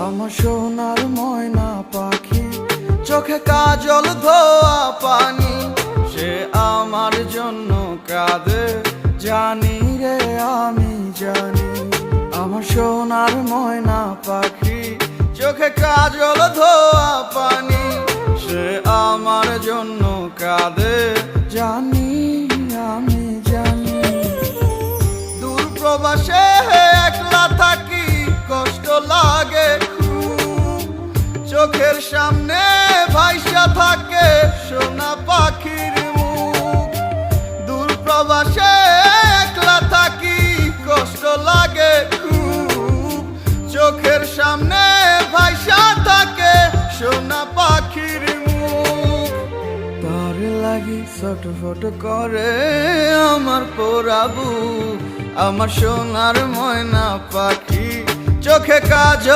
আমার সোনার ময়না পাখি, চোখে কাজল ধোয়া পানি, সে আমার জন্য কাঁদে জানি রে আমি জানি। আমার সোনার ময়না পাখি, চোখে কাজল ধোয়া পানি, সে আমার জন্য কাঁদে জানি আমি জানি। দূর প্রবাসে একলা থাকি, কষ্ট লাগে খুব, চোখের সামনে ভাইসা থাকে সোনা পাখির মুখ। দূর প্রবাসে একলা থাকি, কষ্ট লাগে খুব, চোখের সামনে ভাইসা থাকে সোনা পাখির মুখ। তার লাগি ছটফট করে আমার পোড়াবু, আমার সোনার ময়না পাখি, চোখে কাজল